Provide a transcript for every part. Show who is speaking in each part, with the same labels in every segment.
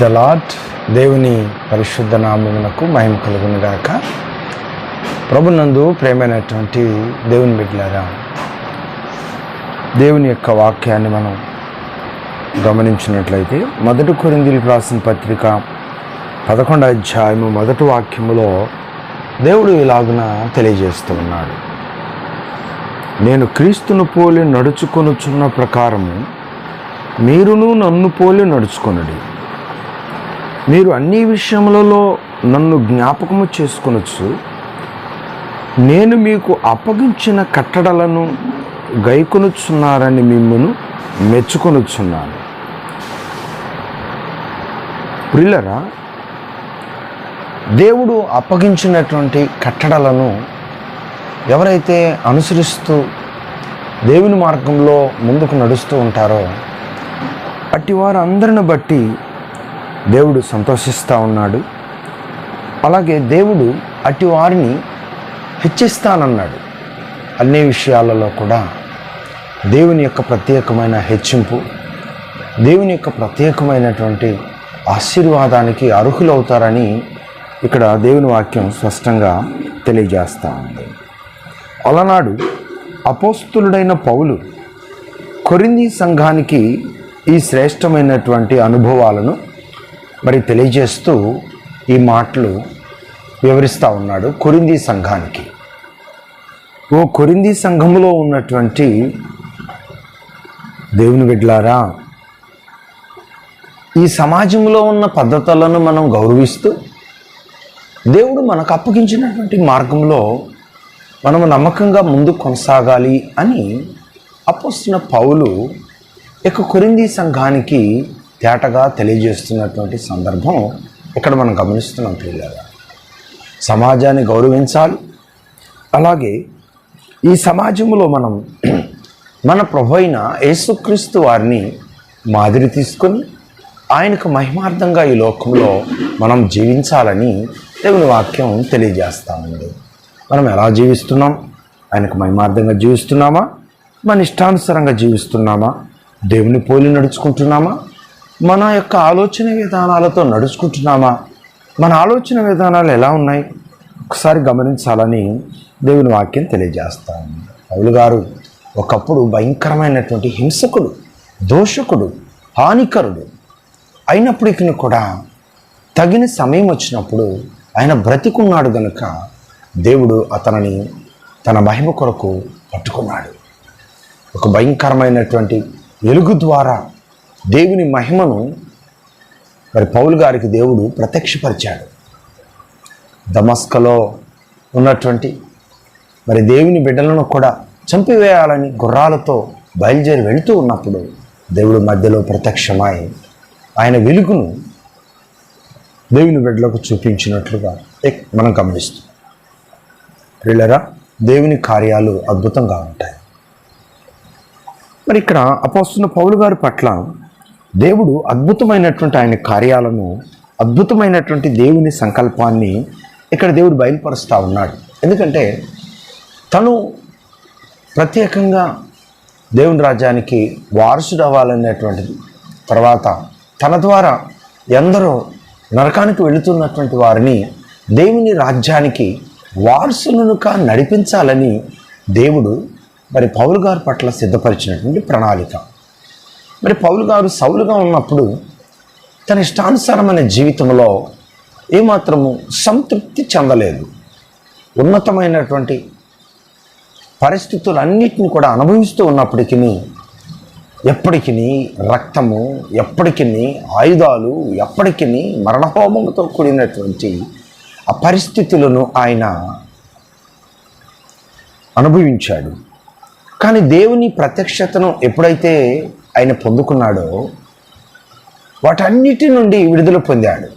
Speaker 1: The lord. దేవుని పరిశుద్ధ నామమునకు మహిమ కలుగును గాక. ప్రభునందు ప్రేమైనటువంటి దేవుని బిడ్డలారా, దేవుని యొక్క వాక్యాన్ని మనం గమనించినట్లయితే 1 కొరింథీయులకు రాసిన పత్రిక 11వ అధ్యాయము 1వ వాక్యములో దేవుడు ఇలాగున తెలియజేస్తూ ఉన్నాడు. నేను క్రీస్తును పోలి నడుచుకొనుచున్న ప్రకారము మీరును నన్ను పోలి నడుచుకొనుడి. మీరు అన్ని విషయములలో నన్ను జ్ఞాపకము చేసుకొనొచ్చు. నేను మీకు అప్పగించిన కట్టడలను గైకొనుచున్నారని మిమ్మును మెచ్చుకొనుచున్నాను. ప్రియులారా, దేవుడు అప్పగించినటువంటి కట్టడలను ఎవరైతే అనుసరిస్తూ దేవుని మార్గంలో ముందుకు నడుస్తూ ఉంటారో అట్టి వారందరిని బట్టి దేవుడు సంతోషిస్తూ ఉన్నాడు. అలాగే దేవుడు అట్టి వారిని హెచ్చిస్తానన్నాడు. అన్ని విషయాలలో కూడా దేవుని యొక్క ప్రత్యేకమైన హెచ్చింపు, దేవుని యొక్క ప్రత్యేకమైనటువంటి ఆశీర్వాదానికి అర్హులవుతారని ఇక్కడ దేవుని వాక్యం స్పష్టంగా తెలియజేస్తూ ఉంది. అలనాడు అపోస్తులుడైన పౌలు కొరింథీ సంఘానికి ఈ శ్రేష్టమైనటువంటి అనుభవాలను తెలియజేస్తూ ఈ మాటలు వివరిస్తూ ఉన్నాడు కొరింథీ సంఘానికి. ఓ కొరింథీ సంఘములో ఉన్నటువంటి దేవుని బిడ్డలారా, ఈ సమాజంలో ఉన్న పద్ధతులను మనం గౌరవిస్తూ దేవుడు మనకు అప్పగించినటువంటి మార్గంలో మనము నమ్మకంగా ముందుకు కొనసాగాలి అని అపోస్తలుడైన పౌలు కొరింథీ సంఘానికి తేటగా తెలియజేస్తున్నటువంటి సందర్భం ఇక్కడ మనం గమనిస్తున్నాం. పిల్లలు, సమాజాన్ని గౌరవించాలి. అలాగే ఈ సమాజంలో మనం మన ప్రభు అయిన యేసుక్రీస్తు వారిని మాదిరి తీసుకొని ఆయనకు మహిమార్థంగా ఈ లోకంలో మనం జీవించాలని దేవుని వాక్యం తెలియజేస్తూ ఉంది. మనం ఎలా జీవిస్తున్నాం? ఆయనకు మహిమార్థంగా జీవిస్తున్నామా? మన ఇష్టానుసారంగా జీవిస్తున్నామా? దేవుని పోలి నడుచుకుంటున్నామా? మన యొక్క ఆలోచన విధానాలతో నడుచుకుంటున్నామా? మన ఆలోచన విధానాలు ఎలా ఉన్నాయి? ఒకసారి గమనించాలని దేవుని వాక్యం తెలియజేస్తాను. పౌలు గారు ఒకప్పుడు భయంకరమైనటువంటి హింసకుడు, దోషకుడు, హానికరుడు అయినప్పటికీ కూడా తగిన సమయం వచ్చినప్పుడు ఆయన బ్రతికున్నాడు గనుక దేవుడు అతనిని తన మహిమ కొరకు పట్టుకున్నాడు. ఒక భయంకరమైనటువంటి వెలుగు ద్వారా దేవుని మహిమను పౌలు గారికి దేవుడు ప్రత్యక్షపరిచాడు. దమస్కలో ఉన్నటువంటి దేవుని బిడ్డలను కూడా చంపివేయాలని గుర్రాలతో బయలుదేరి వెళుతూ ఉన్నప్పుడు దేవుడు మధ్యలో ప్రత్యక్షమై ఆయన వెలుగును దేవుని బిడ్డలకు చూపించినట్లుగా మనం గమనిస్తాం. ప్రియులారా, దేవుని కార్యాలు అద్భుతంగా ఉంటాయి. ఇక్కడ అపోస్తలుడైన పౌలు గారి పట్ల దేవుడు అద్భుతమైనటువంటి ఆయన కార్యాలను, అద్భుతమైనటువంటి దేవుని సంకల్పాన్ని ఇక్కడ దేవుడు బయలుపరుస్తూ ఉన్నాడు. ఎందుకంటే తను ప్రత్యేకంగా దేవుని రాజ్యానికి వారసుడు అవ్వాలనేటువంటిది, తర్వాత తన ద్వారా ఎందరో నరకానికి వెళుతున్నటువంటి వారిని దేవుని రాజ్యానికి వారసులుగా నడిపించాలని దేవుడు పౌలు గారి పట్ల సిద్ధపరిచినటువంటి ప్రణాళిక. పౌలు గారు సౌలుగా ఉన్నప్పుడు తన ఇష్టానుసారమైన జీవితంలో ఏమాత్రము సంతృప్తి చెందలేదు. ఉన్నతమైనటువంటి పరిస్థితులన్నిటిని కూడా అనుభవిస్తూ ఉన్నప్పటికీ ఎప్పటికీ రక్తము, ఎప్పటికీ ఆయుధాలు, ఎప్పటికీ మరణహోమంతో కూడినటువంటి ఆ పరిస్థితులను ఆయన అనుభవించాడు. కానీ దేవుని ప్రత్యక్షతను ఎప్పుడైతే ఆయన పొందుకున్నాడో వాటన్నిటి నుండి విడుదల పొందాడు.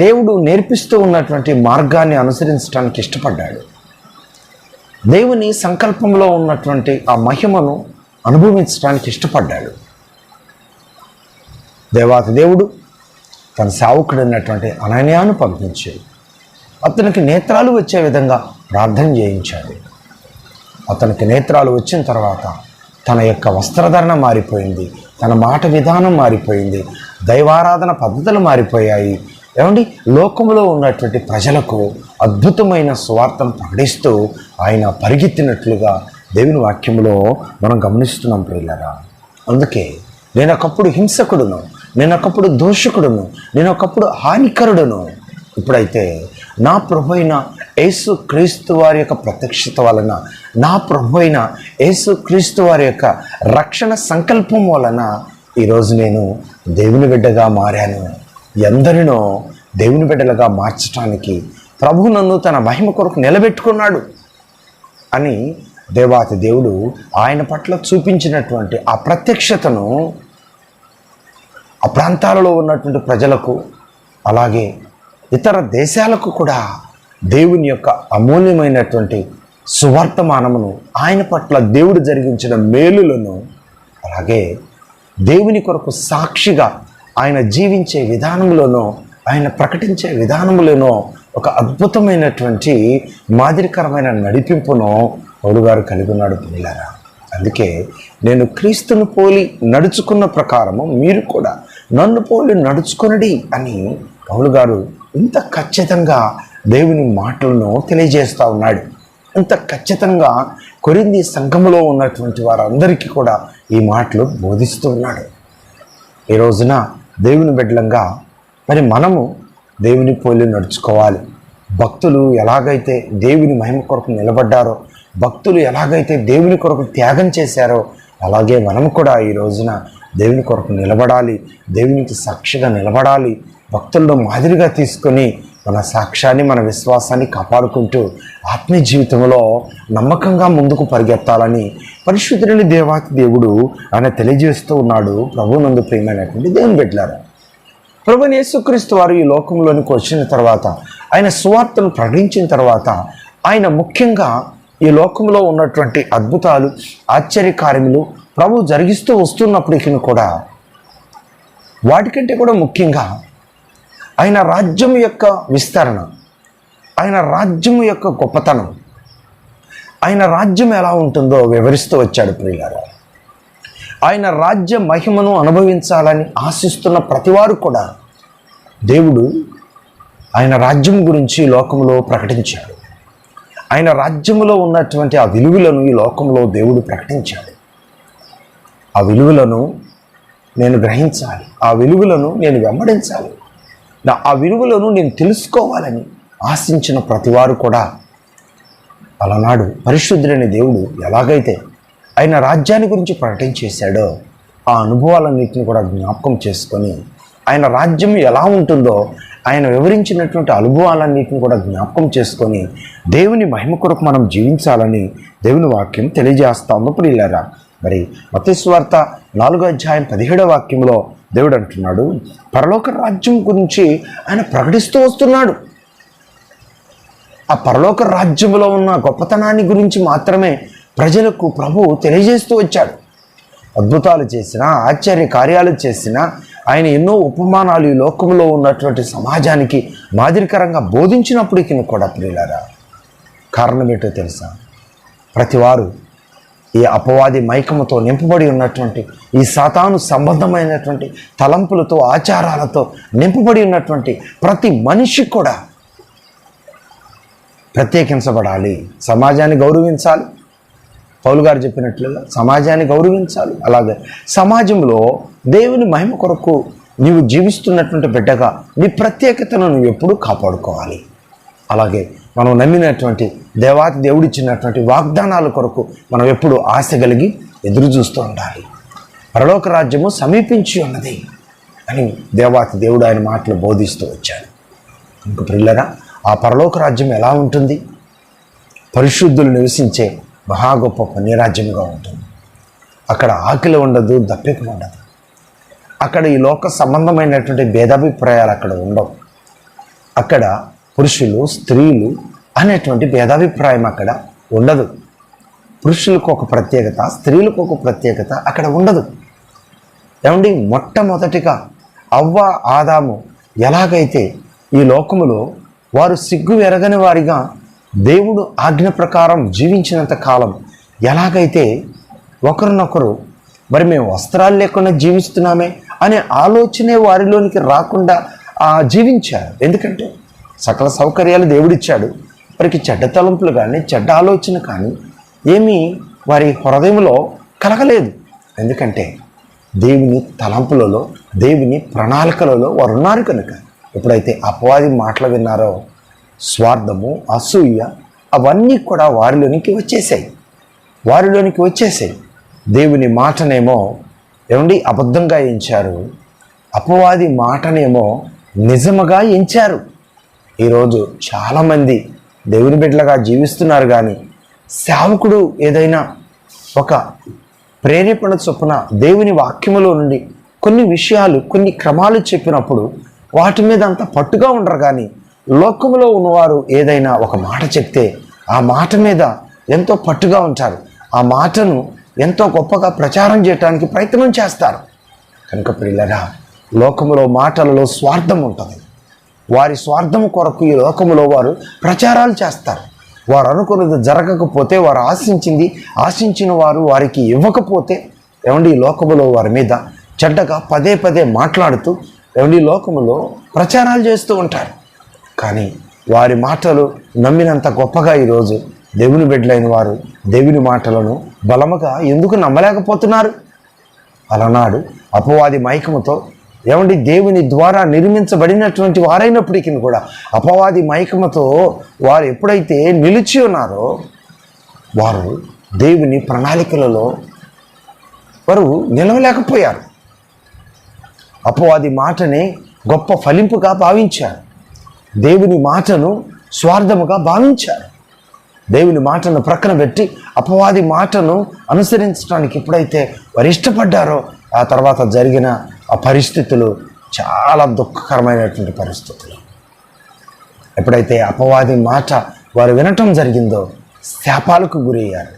Speaker 1: దేవుడు నేర్పిస్తూ ఉన్నటువంటి మార్గాన్ని అనుసరించడానికి ఇష్టపడ్డాడు. దేవుని సంకల్పంలో ఉన్నటువంటి ఆ మహిమను అనుభవించడానికి ఇష్టపడ్డాడు. దేవాతి దేవుడు తన సేవకుడైనటువంటి అననీయాను పంపించి అతనికి నేత్రాలు వచ్చే విధంగా ప్రార్థన చేయించాడు. అతనికి నేత్రాలు వచ్చిన తర్వాత తన యొక్క వస్త్రధరణ మారిపోయింది, తన మాట విధానం మారిపోయింది, దైవారాధన పద్ధతులు మారిపోయాయి. ఏమండి, లోకంలో ఉన్నటువంటి ప్రజలకు అద్భుతమైన సువార్తను ప్రకటిస్తూ ఆయన పరిగెత్తినట్లుగా దేవుని వాక్యంలో మనం గమనిస్తున్నాం ప్రియులారా. అందుకే నేను ఒకప్పుడు హింసకుడును, నేను ఒకప్పుడు దోషకుడును, నేను ఒకప్పుడు హానికరుడును. ఇప్పుడైతే నా ప్రభు అయిన యేసు క్రీస్తు వారి యొక్క ప్రత్యక్షత వలన, నా ప్రభు అయిన యేసు క్రీస్తు వారి యొక్క రక్షణ సంకల్పం వలన ఈరోజు నేను దేవుని బిడ్డగా మారాను. ఎందరినో దేవుని బిడ్డలుగా మార్చడానికి ప్రభు నన్ను తన మహిమ కొరకు నిలబెట్టుకున్నాడు అని దేవాతి దేవుడు ఆయన పట్ల చూపించినటువంటి ఆ ప్రత్యక్షతను ఆ ప్రాంతాలలో ఉన్నటువంటి ప్రజలకు, అలాగే ఇతర దేశాలకు కూడా దేవుని యొక్క అమూల్యమైనటువంటి సువర్తమానమును, ఆయన పట్ల దేవుడు జరిగించిన మేలులను, అలాగే దేవుని కొరకు సాక్షిగా ఆయన జీవించే విధానంలోనూ, ఆయన ప్రకటించే విధానంలోనూ ఒక అద్భుతమైనటువంటి మాదిరికరమైన నడిపింపును పౌలు గారు కలిగి ఉన్నాడు పిల్లలారా. అందుకే నేను క్రీస్తును పోలి నడుచుకున్న ప్రకారము మీరు కూడా నన్ను పోలి నడుచుకొనడి అని పౌలు గారు ఇంత ఖచ్చితంగా దేవుని మాటలను తెలియజేస్తూ ఉన్నాడు. ఇంత ఖచ్చితంగా కొరింథీ సంఘములో ఉన్నటువంటి వారందరికీ కూడా ఈ మాటలు బోధిస్తూ ఉన్నాడు. ఈ రోజున దేవుని బిడ్డలంగా మరి మనము దేవుని పోలి నడుచుకోవాలి. భక్తులు ఎలాగైతే దేవుని మహిమ కొరకు నిలబడ్డారో, భక్తులు ఎలాగైతే దేవుని కొరకు త్యాగం చేశారో, అలాగే మనం కూడా ఈ రోజున దేవుని కొరకు నిలబడాలి, దేవునికి సాక్షిగా నిలబడాలి. భక్తుల్లో మాదిరిగా తీసుకొని మన సాక్ష్యాన్ని, మన విశ్వాసాన్ని కాపాడుకుంటూ ఆత్మీయ జీవితంలో నమ్మకంగా ముందుకు పరిగెత్తాలని పరిశుద్ధుని దేవాతి దేవుడు ఆయన తెలియజేస్తూ ఉన్నాడు. ప్రభువునందు ప్రియమైనటువంటి దేవుని బిడ్డలారా, ప్రభువైన యేసుక్రీస్తు వారు ఈ లోకంలోనికి వచ్చిన తర్వాత, ఆయన సువార్తను ప్రకటించిన తర్వాత, ఆయన ముఖ్యంగా ఈ లోకంలో ఉన్నటువంటి అద్భుతాలు, ఆశ్చర్యకార్యములు ప్రభు జరిగిస్తూ వస్తున్నప్పటికీ కూడా, వాటికంటే కూడా ముఖ్యంగా ఆయన రాజ్యం యొక్క విస్తరణ, ఆయన రాజ్యం యొక్క గొప్పతనం, ఆయన రాజ్యం ఎలా ఉంటుందో వివరిస్తూ వచ్చాడు ప్రియులారా. ఆయన రాజ్య మహిమను అనుభవించాలని ఆశిస్తున్న ప్రతివారు కూడా దేవుడు ఆయన రాజ్యం గురించి లోకంలో ప్రకటించాడు. ఆయన రాజ్యంలో ఉన్నటువంటి ఆ విలువలను ఈ లోకంలో దేవుడు ప్రకటించాడు. ఆ విలువలను నేను గ్రహించాలి, ఆ విలువలను నేను వెంబడించాలి, ఆ విలువలను నేను తెలుసుకోవాలని ఆశించిన ప్రతివారు కూడా అలనాడు పరిశుద్ధుడైన దేవుడు ఎలాగైతే ఆయన రాజ్యాన్ని గురించి ప్రకటించేశాడో ఆ అనుభవాలన్నింటినీ కూడా జ్ఞాపకం చేసుకొని, ఆయన రాజ్యం ఎలా ఉంటుందో ఆయన వివరించినటువంటి అనుభవాలన్నింటినీ కూడా జ్ఞాపకం చేసుకొని దేవుని మహిమ కొరకు మనం జీవించాలని దేవుని వాక్యం తెలియజేస్తాము ప్రియులారా. మరి మత్తయి సువార్త 4వ అధ్యాయం 17వ వాక్యంలో దేవుడు అంటున్నాడు, పరలోక రాజ్యం గురించి ఆయన ప్రకటిస్తూ వస్తున్నాడు. ఆ పరలోక రాజ్యంలో ఉన్న గొప్పతనాన్ని గురించి మాత్రమే ప్రజలకు ప్రభువు తెలియజేస్తూ వచ్చాడు. అద్భుతాలు చేసినా, ఆశ్చర్య కార్యాలు చేసినా, ఆయన ఎన్నో ఉపమానాలు ఈ లోకంలో ఉన్నటువంటి సమాజానికి మాదిరికరంగా బోధించినప్పటికీ కూడా ప్రియులారా, కారణం ఏంటో తెలుసా? ప్రతివారు ఈ అపవాది మైకముతో నింపబడి ఉన్నటువంటి, ఈ సాతాను సంబంధమైనటువంటి తలంపులతో, ఆచారాలతో నింపబడి ఉన్నటువంటి ప్రతి మనిషి కూడా ప్రత్యేకించబడాలి, సమాజాన్ని గౌరవించాలి. పౌలు గారు చెప్పినట్లుగా సమాజాన్ని గౌరవించాలి. అలాగే సమాజంలో దేవుని మహిమ కొరకు నీవు జీవిస్తున్నటువంటి బిడ్డగా నీ ప్రత్యేకతను నువ్వు ఎప్పుడూ కాపాడుకోవాలి. అలాగే మనం నమ్మినటువంటి దేవాతి దేవుడిచ్చినటువంటి వాగ్దానాల కొరకు మనం ఎప్పుడు ఆశ కలిగి ఎదురు చూస్తూ ఉండాలి. పరలోక రాజ్యము సమీపించి ఉన్నది అని దేవాతి దేవుడు ఆయన మాటలు బోధిస్తూ వచ్చాడు. ఇంక ప్రియులరా, ఆ పరలోక రాజ్యం ఎలా ఉంటుంది? పరిశుద్ధులు నివసించే మహా గొప్ప పుణ్యరాజ్యంగా ఉంటుంది. అక్కడ ఆకలి ఉండదు, దప్పిక ఉండదు. అక్కడ ఈ లోక సంబంధమైనటువంటి భేదాభిప్రాయాలు అక్కడ ఉండవు. అక్కడ పురుషులు, స్త్రీలు అనేటువంటి భేదాభిప్రాయం అక్కడ ఉండదు. పురుషులకు ఒక ప్రత్యేకత, స్త్రీలకు ఒక ప్రత్యేకత అక్కడ ఉండదు. ఏమండి, మొట్టమొదటిగా అవ్వ, ఆదాము ఎలాగైతే ఈ లోకములో వారు సిగ్గు ఎరగని వారిగా దేవుడు ఆజ్ఞ ప్రకారం జీవించినంత కాలం ఎలాగైతే ఒకరినొకరు మరి మేము వస్త్రాలు లేకుండా జీవిస్తున్నామే అనే ఆలోచనే వారిలోనికి రాకుండా జీవించారు. ఎందుకంటే సకల సౌకర్యాలు దేవుడిచ్చాడు. వారికి చెడ్డ తలంపులు కానీ చెడ్డ ఆలోచన కానీ ఏమీ వారి హృదయంలో కలగలేదు. ఎందుకంటే దేవుని తలంపులలో, దేవుని ప్రణాళికలలో వారు ఉన్నారు కనుక. ఎప్పుడైతే అపవాది మాటలు విన్నారో స్వార్థము, అసూయ అవన్నీ కూడా వారిలోనికి వచ్చేసాయి. దేవుని మాటనేమో అబద్ధంగా ఎంచారు, అపవాది మాటనేమో నిజముగా ఎంచారు. ఈరోజు చాలామంది దేవుని బిడ్డలుగా జీవిస్తున్నారు, కానీ సేవకుడు ఏదైనా ఒక ప్రేరేపణ చొప్పున దేవుని వాక్యములో నుండి కొన్ని విషయాలు, కొన్ని క్రమాలు చెప్పినప్పుడు వాటి మీద అంత పట్టుగా ఉండరు. కానీ లోకములో ఉన్నవారు ఏదైనా ఒక మాట చెప్తే ఆ మాట మీద ఎంతో పట్టుగా ఉంటారు. ఆ మాటను ఎంతో గొప్పగా ప్రచారం చేయడానికి ప్రయత్నం చేస్తారు. కనుక ప్రియులారా, లోకములో మాటలలో స్వార్థం ఉంటుంది. వారి స్వార్థం కొరకు ఈ లోకములో వారు ప్రచారాలు చేస్తారు. వారు అనుకున్నది జరగకపోతే, వారు ఆశించిన వారు వారికి ఇవ్వకపోతే ఈ లోకములో వారి మీద చెడ్డగా పదే పదే మాట్లాడుతూ ఈ లోకములో ప్రచారాలు చేస్తూ ఉంటారు. కానీ వారి మాటలు నమ్మినంత గొప్పగా ఈరోజు దేవుని బిడ్డలైన వారు దేవుని మాటలను బలముగా ఎందుకు నమ్మలేకపోతున్నారు? అలనాడు అపవాది మైకముతో దేవుని ద్వారా నిర్మించబడినటువంటి వారైనప్పటికీ కూడా అపవాది మైకముతో వారు ఎప్పుడైతే నిలిచి ఉన్నారో వారు దేవుని ప్రణాళికలలో వారు నిలవలేకపోయారు. అపవాది మాటని గొప్ప ఫలింపుగా భావించారు. దేవుని మాటను స్వార్థముగా భావించారు. దేవుని మాటను ప్రక్కన పెట్టి అపవాది మాటను అనుసరించడానికి ఎప్పుడైతే వారు ఇష్టపడ్డారో ఆ తర్వాత జరిగిన ఆ పరిస్థితులు చాలా దుఃఖకరమైనటువంటి పరిస్థితులు. ఎప్పుడైతే అపవాది మాట వారు వినటం జరిగిందో శాపాలకు గురయ్యారు.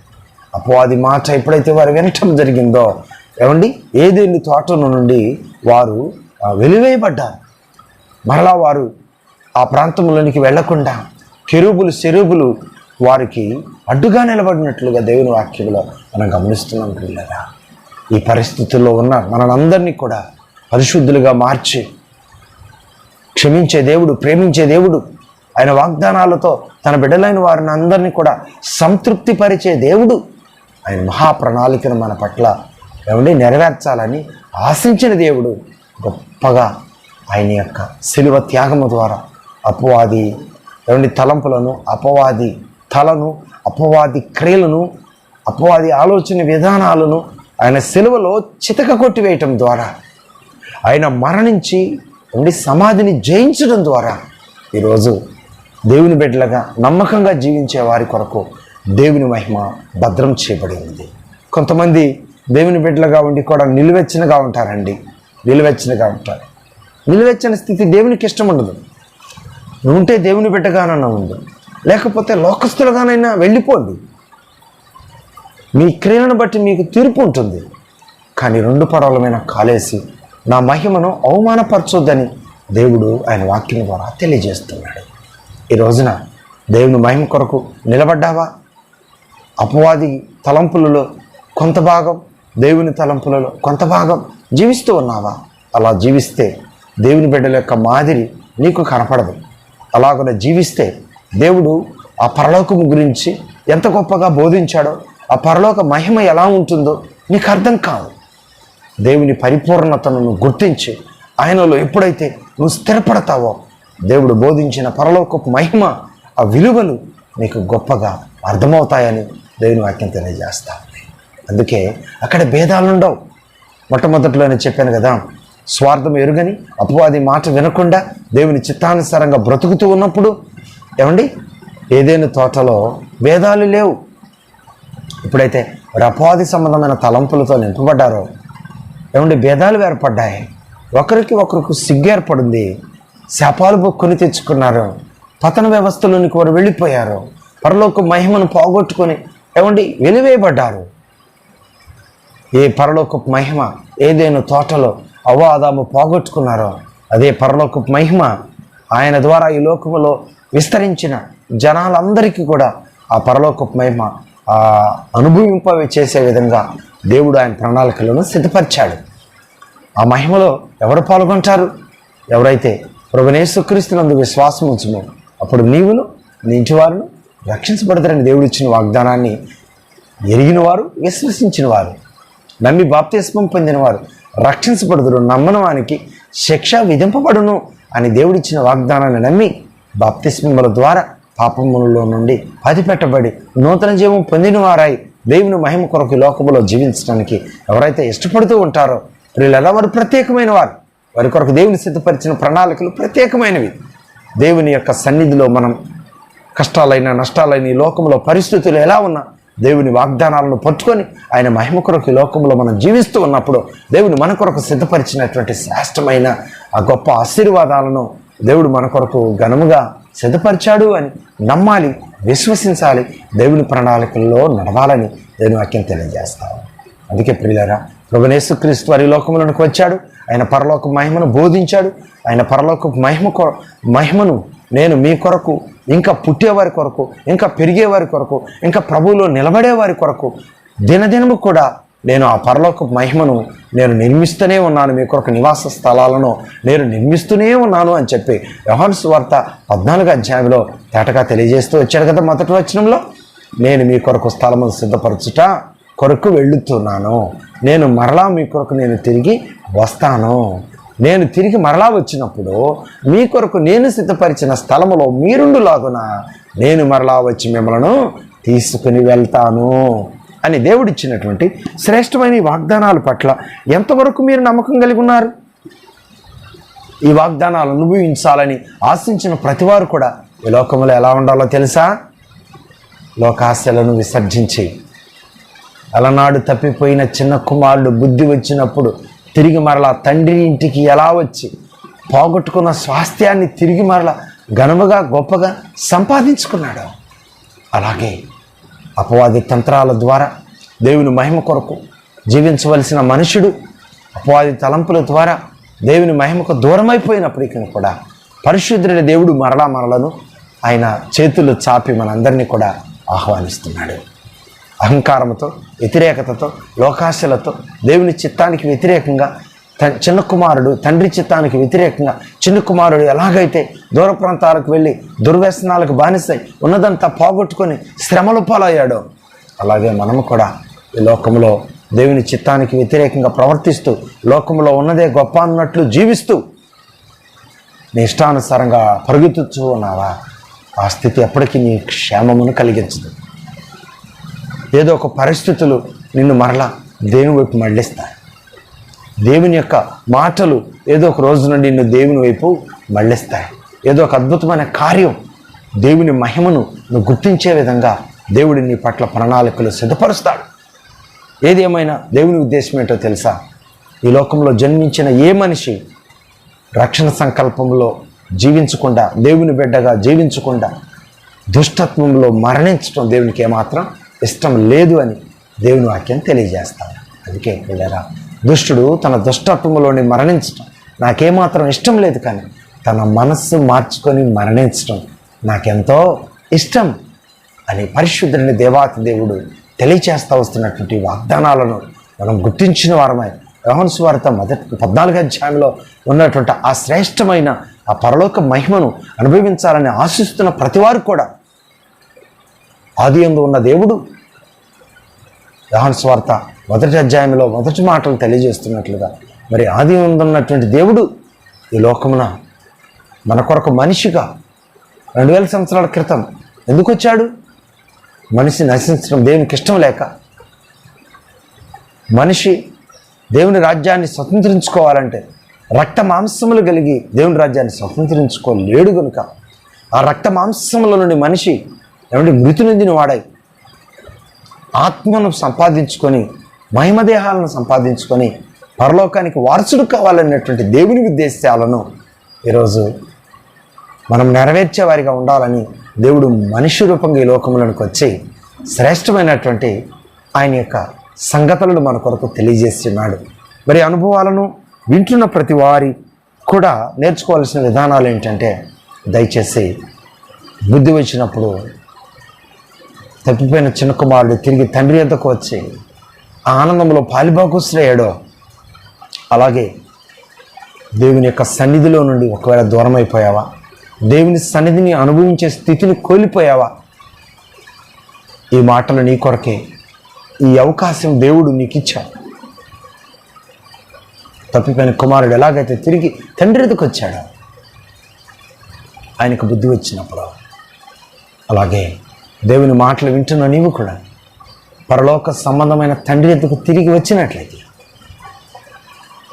Speaker 1: అపవాది మాట ఎప్పుడైతే వారు వినటం జరిగిందో ఏదేని తోట నుండి వారు వెలివేయబడ్డారు. మరలా వారు ఆ ప్రాంతంలోనికి వెళ్లకుండా కెరూబులు శెరూబులు వారికి అడ్డుగా నిలబడినట్లుగా దేవుని వాక్యంలో మనం గమనిస్తున్నాం. పిల్లరా, ఈ పరిస్థితుల్లో ఉన్న మనందరినీ కూడా పరిశుద్ధులుగా మార్చి క్షమించే దేవుడు, ప్రేమించే దేవుడు, ఆయన వాగ్దానాలతో తన బిడ్డలైన వారిని అందరినీ కూడా సంతృప్తిపరిచే దేవుడు, ఆయన మహాప్రణాళికను మన పట్ల నెరవేర్చాలని ఆశించిన దేవుడు గొప్పగా ఆయన యొక్క శిలువ త్యాగము ద్వారా అపవాది తలంపులను, అపవాది తలను, అపవాది క్రియలను, అపవాది ఆలోచన విధానాలను ఆయన శిలువలో చితక కొట్టివేయటం ద్వారా, ఆయన మరణించి సమాధిని జయించడం ద్వారా ఈరోజు దేవుని బిడ్డలుగా నమ్మకంగా జీవించే వారి కొరకు దేవుని మహిమ భద్రం చేయబడి ఉంది. కొంతమంది దేవుని బిడ్డలుగా ఉండి కూడా నిలువెచ్చనగా ఉంటారండి. నిలువెచ్చని స్థితి దేవునికి ఇష్టం ఉండదు. నువ్వు ఉంటే దేవుని బిడ్డగానన్నా ఉండు, లేకపోతే లోకస్తులుగానైనా వెళ్ళిపోండి. మీ క్రియలను బట్టి మీకు తీర్పు ఉంటుంది. కానీ రెండు పడవల మీద కాలేసి నా మహిమను అవమానపరచొద్దని దేవుడు ఆయన వాక్యం ద్వారా తెలియజేస్తున్నాడు. ఈ రోజున దేవుని మహిమ కొరకు నిలబడ్డావా? అపవాది తలంపులలో కొంత భాగం, దేవుని తలంపులలో కొంత భాగం జీవిస్తూ ఉన్నావా? అలా జీవిస్తే దేవుని బిడ్డల యొక్క మాదిరి నీకు కనపడదు. అలాగనే జీవిస్తే దేవుడు ఆ పరలోకము గురించి ఎంత గొప్పగా బోధించాడో, ఆ పరలోక మహిమ ఎలా ఉంటుందో నీకు అర్థం కాదు. దేవుని పరిపూర్ణతను గుర్తించి ఆయనలో ఎప్పుడైతే నువ్వు స్థిరపడతావో దేవుడు బోధించిన పరలోకపు మహిమ, ఆ విలువలు నీకు గొప్పగా అర్థమవుతాయని దేవుని వాక్యం తెలియజేస్తా. అందుకే అక్కడ భేదాలు ఉండవు. మొట్టమొదటిలోనే చెప్పాను కదా, స్వార్థం ఎరుగని అపవాది మాట వినకుండా దేవుని చిత్తానుసారంగా బ్రతుకుతూ ఉన్నప్పుడు ఏదైనా తోటలో భేదాలు లేవు. ఎప్పుడైతే అపవాది సంబంధమైన తలంపులతో నింపబడ్డారో భేదాలు ఏర్పడ్డాయి. ఒకరికి సిగ్గు ఏర్పడింది. శాపాలు కొని తెచ్చుకున్నారు. పతన వ్యవస్థలోనికి వారు వెళ్ళిపోయారు. పరలోక మహిమను పోగొట్టుకొని వెలివేయబడ్డారు. ఏ పరలోకపు మహిమ ఏదైనా తోటలో అవ్వాదాము పోగొట్టుకున్నారో అదే పరలోకపు మహిమ ఆయన ద్వారా ఈ లోకములో విస్తరించిన జనాలందరికీ కూడా ఆ పరలోకపు మహిమ అనుభవింప చేసే విధంగా దేవుడు ఆయన ప్రణాళికలను సిద్ధపరిచాడు. ఆ మహిమలో ఎవరు పాల్గొంటారు? ఎవరైతే ప్రభువైన యేసుక్రీస్తునందు విశ్వాసం ఉంచుమో అప్పుడు నీవును నీ ఇంటివారును రక్షించబడతారని దేవుడు ఇచ్చిన వాగ్దానాన్ని ఎరిగిన వారు, విశ్వసించిన వారు, నమ్మి బాప్తిస్మం పొందిన వారు రక్షించబడుదురు, నమ్మని వానికి శిక్ష విధింపబడును అని దేవుడిచ్చిన వాగ్దానాన్ని నమ్మి బాప్తిస్మముల ద్వారా పాపములలో నుండి పదిపెట్టబడి నూతన జీవం పొందిన వారాయి దేవుని మహిమ కొరకు లోకములో జీవించడానికి ఎవరైతే ఇష్టపడుతూ ఉంటారో వీళ్ళెలా వారు ప్రత్యేకమైన వారు. వారి కొరకు దేవుని సిద్ధపరిచిన ప్రణాళికలు ప్రత్యేకమైనవి. దేవుని యొక్క సన్నిధిలో మనం కష్టాలైన నష్టాలైన ఈ లోకంలో పరిస్థితులు ఎలా ఉన్నా దేవుని వాగ్దానాలను పట్టుకొని ఆయన మహిమ కొరకు ఈ లోకంలో మనం జీవిస్తూ ఉన్నప్పుడు దేవుని మన కొరకు సిద్ధపరిచినటువంటి శ్రేష్టమైన ఆ గొప్ప ఆశీర్వాదాలను దేవుడు మన కొరకు ఘనముగా సిద్ధపరిచాడు అని నమ్మాలి, విశ్వసించాలి, దేవుని ప్రణాళికల్లో నడవాలని దేవుని వాక్యం తెలియజేస్తాము. అందుకే ప్రియులారా, ప్రభువైన యేసుక్రీస్తు వారి లోకములకు వచ్చాడు. ఆయన పరలోక మహిమను బోధించాడు. ఆయన పరలోక మహిమను నేను మీ కొరకు, ఇంకా పుట్టేవారి కొరకు, ఇంకా పెరిగేవారి కొరకు, ఇంకా ప్రభువులో నిలబడేవారి కొరకు దినదినము కూడా నేను ఆ పరలోక మహిమను నేను నిర్మిస్తూనే ఉన్నాను, మీ కొరకు నివాస స్థలాలను నేను నిర్మిస్తూనే ఉన్నాను అని చెప్పి యోహాను సువార్త 14వ అధ్యాయంలో తేటగా తెలియజేస్తూ వచ్చాడు కదా. మొదటి వచనంలో నేను మీ కొరకు స్థలమును సిద్ధపరచుట కొరకు వెళ్ళుతున్నాను, నేను మరలా మీ కొరకు నేను తిరిగి వస్తాను, నేను తిరిగి మరలా వచ్చినప్పుడు మీ కొరకు నేను సిద్ధపరిచిన స్థలములో మీరుండులాగున నేను మరలా వచ్చి మిమ్మల్ని తీసుకుని వెళ్తాను అని దేవుడిచ్చినటువంటి శ్రేష్టమైన ఈ వాగ్దానాల పట్ల ఎంతవరకు మీరు నమ్మకం కలిగి ఉన్నారు? ఈ వాగ్దానాలు అనుభవించాలని ఆశించిన ప్రతివారు కూడా ఈ లోకంలో ఎలా ఉండాలో తెలుసా? లోకాశలను విసర్జించి, అలనాడు తప్పిపోయిన చిన్న కుమారుడు బుద్ధి వచ్చినప్పుడు తిరిగి మరలా తండ్రి ఇంటికి ఎలా వచ్చి పోగొట్టుకున్న స్వాస్థ్యాన్ని తిరిగి మరలా ఘనముగా గొప్పగా సంపాదించుకున్నాడు. అలాగే అపవాది తంత్రాల ద్వారా దేవుని మహిమ కొరకు జీవించవలసిన మనుషుడు అపవాది తలంపుల ద్వారా దేవుని మహిమకు దూరమైపోయినప్పటికీ కూడా పరిశుద్ధుడైన దేవుడు మరలను ఆయన చేతులు చాపి మనందరినీ కూడా ఆహ్వానిస్తున్నాడు. అహంకారంతో, వ్యతిరేకతతో, లోకాశలతో దేవుని చిత్తానికి వ్యతిరేకంగా చిన్న కుమారుడు తండ్రి చిత్తానికి వ్యతిరేకంగా చిన్న కుమారుడు ఎలాగైతే దూర ప్రాంతాలకు వెళ్ళి దుర్వ్యసనాలకు బానిసై ఉన్నదంతా పోగొట్టుకొని శ్రమలు పాలయ్యాడో అలాగే మనము కూడా ఈ లోకంలో దేవుని చిత్తానికి వ్యతిరేకంగా ప్రవర్తిస్తూ లోకంలో ఉన్నదే గొప్ప అన్నట్లు జీవిస్తూ నీ ఇష్టానుసారంగా పరుగుతూ ఉన్నావా? ఆ స్థితి ఎప్పటికీ నీ క్షేమమును కలిగించదు. ఏదో ఒక పరిస్థితులు నిన్ను మరలా దేవుని వైపు మళ్ళిస్తాయి. దేవుని యొక్క మాటలు ఏదో ఒక రోజు నుండి నిన్ను దేవుని వైపు మళ్ళిస్తాయి. ఏదో ఒక అద్భుతమైన కార్యం దేవుని మహిమను నువ్వు గుర్తించే విధంగా దేవుడి నీ పట్ల ప్రణాళికలు సిద్ధపరుస్తాడు. ఏది ఏమైనా దేవుని ఉద్దేశం ఏంటో తెలుసా? ఈ లోకంలో జన్మించిన ఏ మనిషి రక్షణ సంకల్పంలో జీవించకుండా, దేవుని బిడ్డగా జీవించకుండా దుష్టత్వంలో మరణించడం దేవునికి ఏమాత్రం ఇష్టం లేదు అని దేవుని వాక్యం తెలియజేస్తాడు. అందుకే పిల్లరా, దుష్టుడు తన దుష్టత్వంలోని మరణించడం నాకేమాత్రం ఇష్టం లేదు, కానీ తన మనస్సు మార్చుకొని మరణించడం నాకెంతో ఇష్టం అని పరిశుద్ధుని దేవాతి దేవుడు తెలియచేస్తూ వస్తున్నటువంటి వాగ్దానాలను మనం గుర్తించిన వారమై యోహాను సువార్త 14వ అధ్యాయంలో ఉన్నటువంటి ఆ శ్రేష్టమైన ఆ పరలోక మహిమను అనుభవించాలని ఆశిస్తున్న ప్రతివారు కూడా ఆదియందు ఉన్న దేవుడు యోహాను సువార్త 1వ అధ్యాయంలో మొదటి మాటలు తెలియజేస్తున్నట్లుగా మరి ఆదియందు ఉన్నటువంటి దేవుడు ఈ లోకమున మన కొరకు మనిషిగా 2000 సంవత్సరాల క్రితం ఎందుకు వచ్చాడు? మనిషి నశించడం దేవునికి ఇష్టం లేక, మనిషి దేవుని రాజ్యాన్ని స్వతంత్రించుకోవాలంటే రక్త మాంసములు కలిగి దేవుని రాజ్యాన్ని స్వతంత్రించుకోలేడు కనుక ఆ రక్త మాంసముల నుండి మనిషి మృతి నొందిన వాడై ఆత్మను సంపాదించుకొని మహిమదేహాలను సంపాదించుకొని పరలోకానికి వారసుడు కావాలనేటువంటి దేవుని ఉద్దేశాలను ఈరోజు మనం నెరవేర్చే వారిగా ఉండాలని దేవుడు మనిషి రూపంగా ఈ లోకములకు వచ్చి శ్రేష్టమైనటువంటి ఆయన యొక్క సంగతులను మన కొరకు తెలియజేస్తున్నాడు. మరి అనుభవాలను వింటున్న ప్రతి వారి కూడా నేర్చుకోవాల్సిన విధానాలు ఏంటంటే, దయచేసి బుద్ధి వచ్చినప్పుడు తప్పిపోయిన చిన్న కుమారుడు తిరిగి తండ్రి వద్దకు వచ్చి ఆ ఆనందంలో పాలిభాగస్తులయ్యాడో, అలాగే దేవుని యొక్క సన్నిధిలో నుండి ఒకవేళ దూరం అయిపోయావా? దేవుని సన్నిధిని అనుభవించే స్థితిని కోల్పోయావా? ఈ మాటలు నీ కొరకే, ఈ అవకాశం దేవుడు నీకు ఇచ్చాడు. తప్పిపోయిన కుమారుడు ఎలాగైతే తిరిగి తండ్రి ఎదుకు వచ్చాడో, ఆయనకు బుద్ధి వచ్చినప్పుడు, అలాగే దేవుని మాటలు వింటున్న నీవు కూడా పరలోక సంబంధమైన తండ్రి ఎదుకు తిరిగి వచ్చినట్లయితే,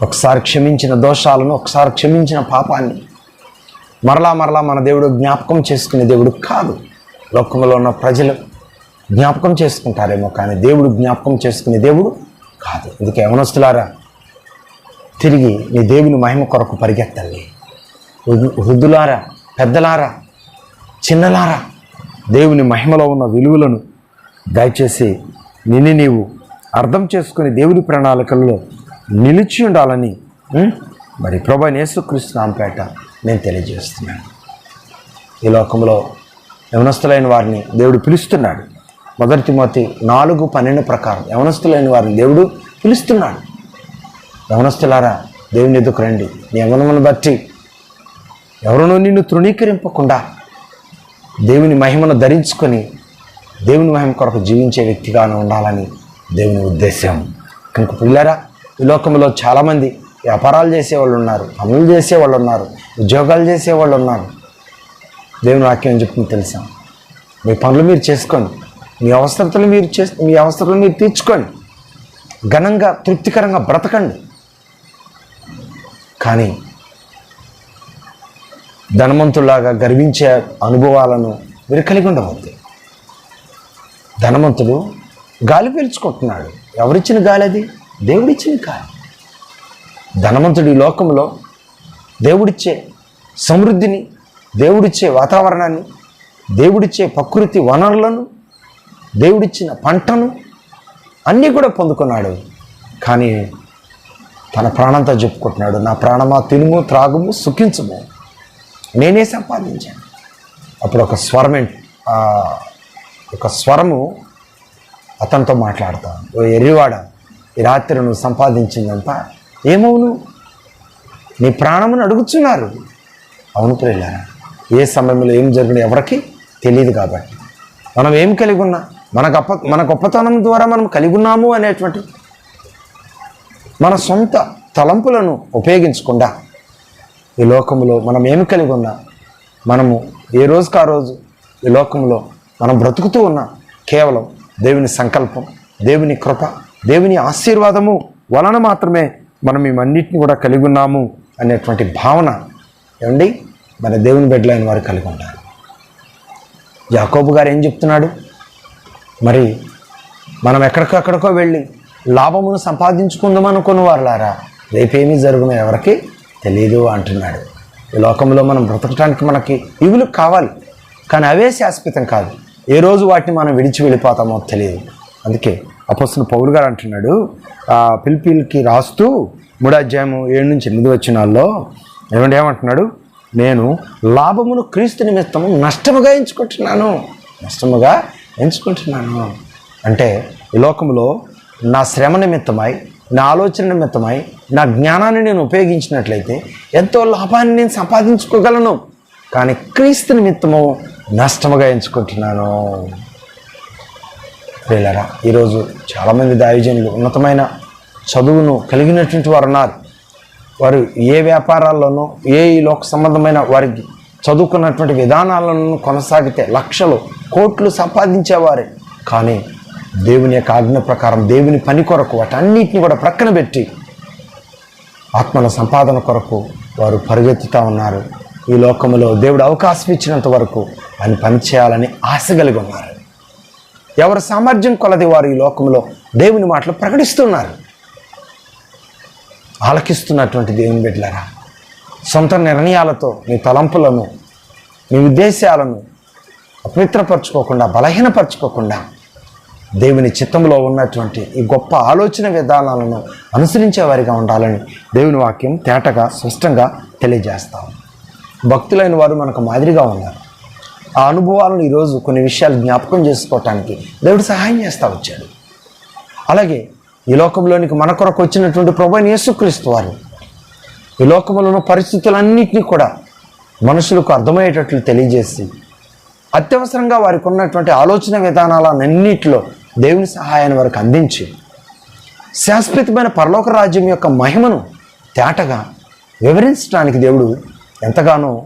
Speaker 1: ఒకసారి క్షమించిన దోషాలను, ఒకసారి క్షమించిన పాపాన్ని మరలా మన దేవుడు జ్ఞాపకం చేసుకునే దేవుడు కాదు. లోకంలో ఉన్న ప్రజలు జ్ఞాపకం చేసుకుంటారేమో, కానీ దేవుడు జ్ఞాపకం చేసుకునే దేవుడు కాదు. అందుకే యవనస్తులారా, తిరిగి నీ దేవుని మహిమ కొరకు పరిగెత్తండి. వృద్ధులారా, పెద్దలారా, చిన్నలారా, దేవుని మహిమలో ఉన్న విలువలను దయచేసి నీవు అర్థం చేసుకుని దేవుని ప్రణాళికల్లో నిలిచి ఉండాలని మరి ప్రభువైన యేసుక్రీస్తు నామముపేట నేను తెలియజేస్తున్నాను. ఈ లోకంలో యవనస్తులైన వారిని దేవుడు పిలుస్తున్నాడు. 1 తిమోతి 4:12 ప్రకారం యవనస్తులైన వారిని దేవుడు పిలుస్తున్నాడు. యవనస్తులారా, దేవుని ఎదుకు రండి. నీ యవనమును బట్టి ఎవరినో నిన్ను తృణీకరింపకుండా దేవుని మహిమను ధరించుకొని దేవుని మహిమ కొరకు జీవించే వ్యక్తిగానే ఉండాలని దేవుని ఉద్దేశం. కనుక పిల్లరా, ఈ లోకంలో చాలామంది వ్యాపారాలు చేసేవాళ్ళు ఉన్నారు, పనులు చేసేవాళ్ళు ఉన్నారు, ఉద్యోగాలు చేసేవాళ్ళు ఉన్నారు. దేవుని వాక్యం చెప్తుంది తెలుసా? మీ పనులు మీరు చేసుకోండి, మీ అవసరతలు మీరు తీర్చుకోండి, ఘనంగా తృప్తికరంగా బ్రతకండి. కానీ ధనవంతులాగా గర్వించే అనుభవాలను మీరు కలిగి ఉండవద్దు. ధనవంతుడు గాలి పీల్చుకుంటున్నాడు. ఎవరిచ్చిన గాలి అది? దేవుడిచ్చిన గాలి. ధనవంతుడు ఈ లోకంలో దేవుడిచ్చే సమృద్ధిని, దేవుడిచ్చే వాతావరణాన్ని, దేవుడిచ్చే ప్రకృతి వనరులను, దేవుడిచ్చిన పంటను అన్నీ కూడా పొందుకున్నాడు. కానీ తన ప్రాణంతో చెప్పుకుంటున్నాడు, నా ప్రాణమా తినుము, త్రాగుము, సుఖించుము, నేనే సంపాదించాను. అప్పుడు ఒక స్వరము అతనితో మాట్లాడతాను, ఓ ఎర్రివాడ, ఈ రాత్రి నువ్వు సంపాదించిందంతా ఏమవును? నీ ప్రాణమును అడుగుతున్నారు. అవును ప్రియులారా, ఏ సమయంలో ఏం జరిగినా ఎవరికి తెలియదు. కాబట్టి మనం ఏం కలిగి ఉన్నా, మన గొప్పతనం ద్వారా మనం కలిగి ఉన్నాము అనేటువంటి మన సొంత తలంపులను ఉపయోగించకుండా ఈ లోకంలో మనం ఏమి కలిగి ఉన్నా, మనము ఏ రోజుకు ఆ రోజు ఈ లోకంలో మనం బ్రతుకుతూ ఉన్నా కేవలం దేవుని సంకల్పం, దేవుని కృప, దేవుని ఆశీర్వాదము వలన మాత్రమే మనం ఇవన్నిటిని కూడా కలిగి ఉన్నాము అనేటువంటి భావన ఏమండి మన దేవుని బిడ్డలైన వారు కలిగి ఉంటారు. యాకోబు గారు ఏం చెప్తున్నాడు? మరి మనం ఎక్కడికో వెళ్ళి లాభమును సంపాదించుకుందాం అనుకున్న వారులారా, రేపేమీ జరుగునో ఎవరికి తెలియదు అంటున్నాడు. ఈ లోకంలో మనం బ్రతకటానికి మనకి ఇవులు కావాలి, కానీ అవే శాశ్వతం కాదు. ఏ రోజు వాటిని మనం విడిచి వెళ్ళిపోతామో తెలియదు. అందుకే అపోస్తలుడు పౌలు గారు అంటున్నాడు, ఫిలిప్పీయులకి రాస్తూ 3:7-8 ఏమంటున్నాడు? నేను లాభమును క్రీస్తు నిమిత్తము నష్టముగా ఎంచుకుంటున్నాను. అంటే ఈ లోకంలో నా శ్రమ నిమిత్తమై, నా ఆలోచన నిమిత్తమై, నా జ్ఞానాన్ని నేను ఉపయోగించినట్లయితే ఎంతో లాభాన్ని నేను సంపాదించుకోగలను. కానీ క్రీస్తు నిమిత్తము నష్టముగా ఎంచుకుంటున్నాను. ప్రియులారా, ఈరోజు చాలామంది దైవజనులు ఉన్నతమైన చదువును కలిగినటువంటి వారు ఉన్నారు. వారు ఏ వ్యాపారాల్లోనూ, ఏ లోక సంబంధమైన వారికి చదువుకున్నటువంటి విధానాలను కొనసాగితే లక్షలు, కోట్లు సంపాదించేవారే. కానీ దేవుని యొక్క ఆజ్ఞ ప్రకారం దేవుని పని కొరకు వాటన్నిటిని కూడా ప్రక్కన పెట్టి ఆత్మల సంపాదన కొరకు వారు పరిగెత్తుతూ ఉన్నారు. ఈ లోకంలో దేవుడు అవకాశం ఇచ్చినంత వరకు ఆయన పని చేయాలని ఆశ కలిగి ఉన్నారు. ఎవరి సామర్థ్యం కొలది వారు ఈ లోకంలో దేవుని మాటలు ప్రకటిస్తున్నారు. ఆలకిస్తున్నటువంటి దేవుని బిడ్డలారా, సొంత నిర్ణయాలతో మీ తలంపులను, మీ ఉద్దేశాలను అపవిత్రపరచుకోకుండా, బలహీనపరచుకోకుండా దేవుని చిత్తంలో ఉన్నటువంటి ఈ గొప్ప ఆలోచన విధానాలను అనుసరించే వారిగా ఉండాలని దేవుని వాక్యం తేటగా స్పష్టంగా తెలియజేస్తాం. భక్తులైన వారు మనకు మాదిరిగా ఉన్నారు. ఆ అనుభవాలను ఈరోజు కొన్ని విషయాలు జ్ఞాపకం చేసుకోవటానికి దేవుడు సహాయం చేస్తూ వచ్చాడు. అలాగే ఈ లోకంలోనికి మన కొరకు వచ్చినటువంటి ప్రభువైన యేసుక్రీస్తు వారు ఈ లోకంలో ఉన్న పరిస్థితులన్నింటినీ కూడా మనుషులకు అర్థమయ్యేటట్లు తెలియజేసి అత్యవసరంగా వారికి ఉన్నటువంటి ఆలోచన విధానాలన్నింటిలో దేవుని సహాయాన్ని వారికి అందించి శాశ్వతమైన పరలోక రాజ్యం యొక్క మహిమను తేటగా వివరించడానికి దేవుడు ఎంతగానో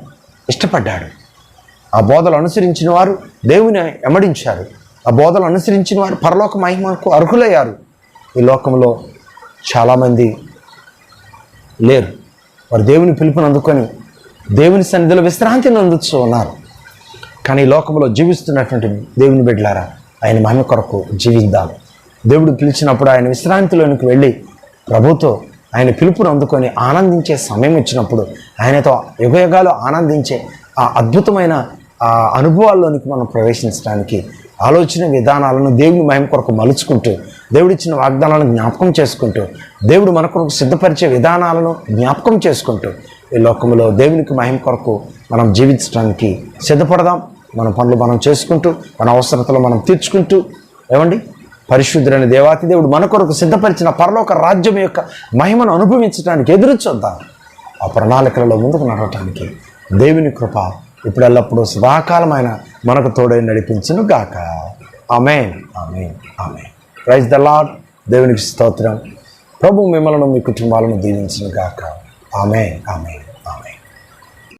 Speaker 1: ఇష్టపడ్డాడు. ఆ బోధలు అనుసరించిన వారు దేవుని ఎమ్మడించారు. ఆ బోధలు అనుసరించిన వారు పరలోక మహిమకు అర్హులయ్యారు. ఈ లోకంలో చాలామంది లేరు. వారు దేవుని పిలుపుని అందుకొని దేవుని సన్నిధిలో విశ్రాంతిని అందుతూ ఉన్నారు. కానీ ఈ లోకంలో జీవిస్తున్నటువంటి దేవుని బిడ్డలారా, ఆయన మహిమ కొరకు జీవిద్దాం. దేవుడు పిలిచినప్పుడు ఆయన విశ్రాంతిలోనికి వెళ్ళి ప్రభుతో ఆయన పిలుపును అందుకొని ఆనందించే సమయం వచ్చినప్పుడు ఆయనతో యుగయుగాలు ఆనందించే ఆ అద్భుతమైన ఆ అనుభవాల్లోనికి మనం ప్రవేశించడానికి ఆలోచన విధానాలను దేవుని మహిమ కొరకు మలుచుకుంటూ, దేవుడిచ్చిన వాగ్దానాలను జ్ఞాపకం చేసుకుంటూ, దేవుడు మన కొరకు సిద్ధపరిచే విధానాలను జ్ఞాపకం చేసుకుంటూ ఈ లోకంలో దేవునికి మహిమ కొరకు మనం జీవించడానికి సిద్ధపడదాం. మన పనులు మనం చేసుకుంటూ, మన అవసరతలు మనం తీర్చుకుంటూ, ఏమండి పరిశుద్ధులైన దేవాతి దేవుడు మన కొరకు సిద్ధపరిచిన పరలోక రాజ్యం యొక్క మహిమను అనుభవించడానికి ఎదురు చూద్దాం. ఆ ప్రణాళికలలో ముందుకు నడవటానికి దేవుని కృప ఇప్పుడెల్లప్పుడూ సదాకాలమైన మనకు తోడై నడిపించును గాక. ఆమేన్, ఆమేన్, ఆమేన్. Praise the lord. దేవునికి స్తోత్రం. ప్రభు మిమ్మల్ని మీ కుటుంబాలను దీవించును గాక. ఆమేన్, ఆమేన్.